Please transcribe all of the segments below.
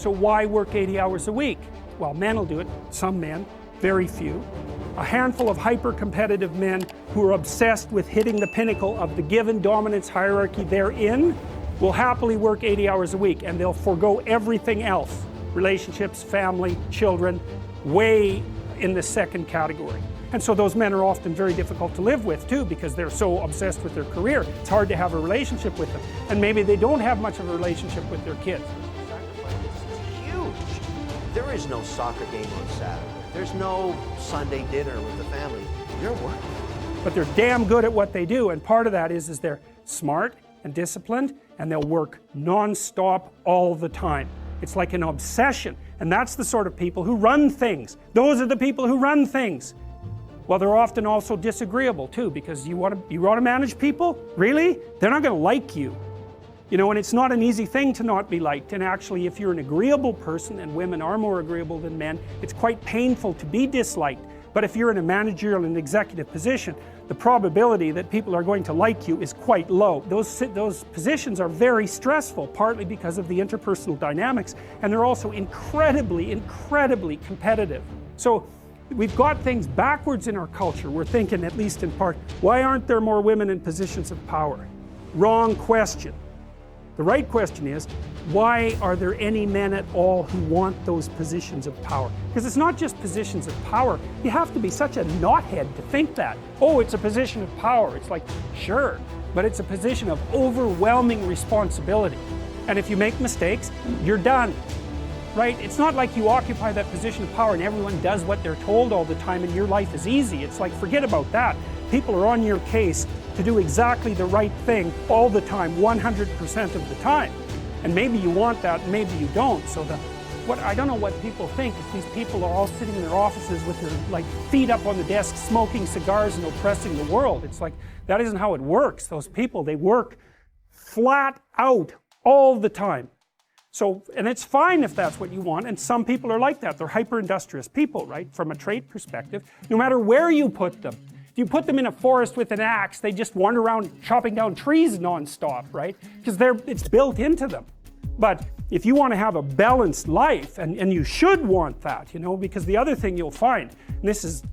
So why work 80 hours a week? Well, men will do it, some men, very few. A handful of hyper-competitive men who are obsessed with hitting the pinnacle of the given dominance hierarchy they're in will happily work 80 hours a week, and they'll forego everything else. Relationships, family, children, way in the second category. And so those men are often very difficult to live with too, because they're so obsessed with their career. It's hard to have a relationship with them. And maybe they don't have much of a relationship with their kids. Sacrifice is huge. There is no soccer game on Saturday. There's no Sunday dinner with the family. You're working. But they're damn good at what they do, and part of that is they're smart and disciplined, and they'll work non-stop all the time. It's like an obsession, and that's the sort of people who run things. Those are the people who run things. Well, they're often also disagreeable too, because you want to manage people? Really? They're not going to like you. You know, and it's not an easy thing to not be liked. And actually, if you're an agreeable person, and women are more agreeable than men, it's quite painful to be disliked. But if you're in a managerial and executive position, the probability that people are going to like you is quite low. Those positions are very stressful, partly because of the interpersonal dynamics, and they're also incredibly, incredibly competitive. So we've got things backwards in our culture. We're thinking, at least in part, why aren't there more women in positions of power? Wrong question. The right question is, why are there any men at all who want those positions of power? Because it's not just positions of power. You have to be such a knothead to think that. Oh, it's a position of power. It's like, sure, but it's a position of overwhelming responsibility. And if you make mistakes, you're done. Right? It's not like you occupy that position of power and everyone does what they're told all the time and your life is easy. It's like, forget about that. People are on your case to do exactly the right thing all the time, 100% of the time. And maybe you want that, and maybe you don't. So I don't know what people think if these people are all sitting in their offices with their feet up on the desk, smoking cigars and oppressing the world. It's like, that isn't how it works. Those people, they work flat out all the time. So, and it's fine if that's what you want, and some people are like that. They're hyper-industrious people, right? From a trait perspective, no matter where you put them. If you put them in a forest with an axe, they just wander around chopping down trees non-stop, right? Because it's built into them. But if you want to have a balanced life, and you should want that, you know, because the other thing you'll find, and this is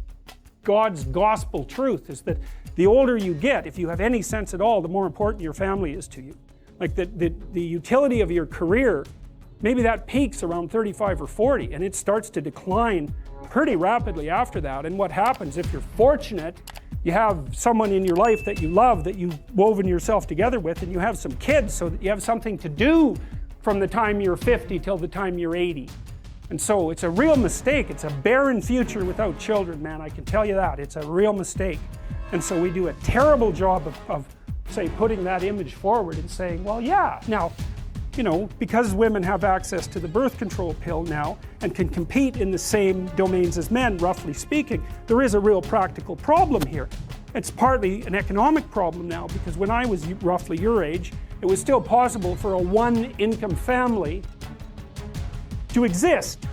God's gospel truth, is that the older you get, if you have any sense at all, the more important your family is to you. Like the utility of your career, maybe that peaks around 35 or 40, and it starts to decline pretty rapidly after that. And what happens, if you're fortunate, you have someone in your life that you love, that you've woven yourself together with, and you have some kids so that you have something to do from the time you're 50 till the time you're 80. And so it's a real mistake. It's a barren future without children, man, I can tell you that. It's a real mistake. And so we do a terrible job of say, putting that image forward and saying, well, yeah, now, you know, because women have access to the birth control pill now and can compete in the same domains as men, roughly speaking, there is a real practical problem here. It's partly an economic problem now, because when I was roughly your age, it was still possible for a one-income family to exist.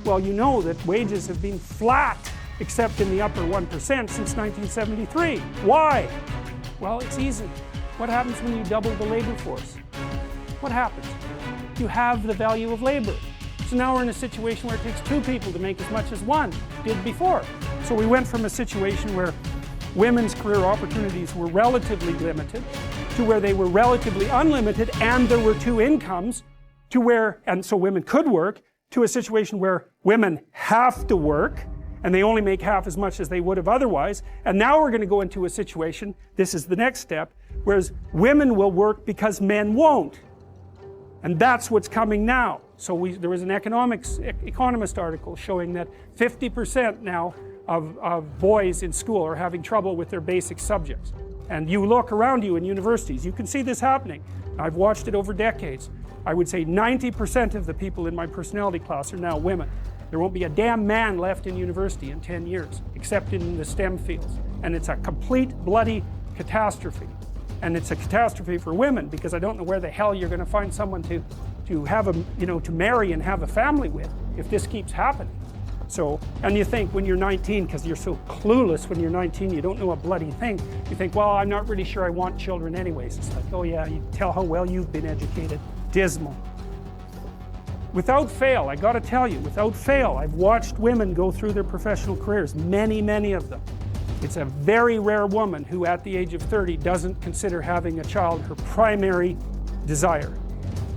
Well, you know that wages have been flat, except in the upper 1% since 1973. Why? Well, it's easy. What happens when you double the labor force? What happens? You have the value of labor. So now we're in a situation where it takes two people to make as much as one did before. So we went from a situation where women's career opportunities were relatively limited to where they were relatively unlimited and there were two incomes, to where, and so women could work, to a situation where women have to work and they only make half as much as they would have otherwise. And now we're going to go into a situation, this is the next step, whereas women will work because men won't. And that's what's coming now. So there was an Economist article showing that 50% now of boys in school are having trouble with their basic subjects. And you look around you in universities, you can see this happening. I've watched it over decades. I would say 90% of the people in my personality class are now women. There won't be a damn man left in university in 10 years, except in the STEM fields. And it's a complete bloody catastrophe. And it's a catastrophe for women, because I don't know where the hell you're going to find someone to have to marry and have a family with if this keeps happening. So, and you think when you're 19, because you're so clueless when you're 19, you don't know a bloody thing, you think, well, I'm not really sure I want children anyways. It's like, oh yeah, you tell how well you've been educated. Dismal. Without fail, I got to tell you, without fail, I've watched women go through their professional careers, many, many of them. It's a very rare woman who at the age of 30 doesn't consider having a child her primary desire.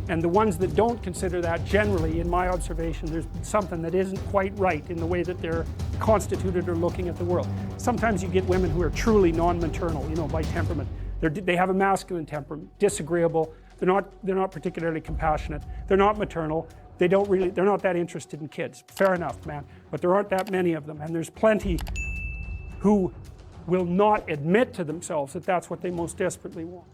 And the ones that don't consider that, generally, in my observation, there's something that isn't quite right in the way that they're constituted or looking at the world. Sometimes you get women who are truly non-maternal, you know, by temperament. They have a masculine temperament, disagreeable, they're not particularly compassionate, they're not maternal, they're not that interested in kids. Fair enough, man, but there aren't that many of them, and there's plenty who will not admit to themselves that that's what they most desperately want.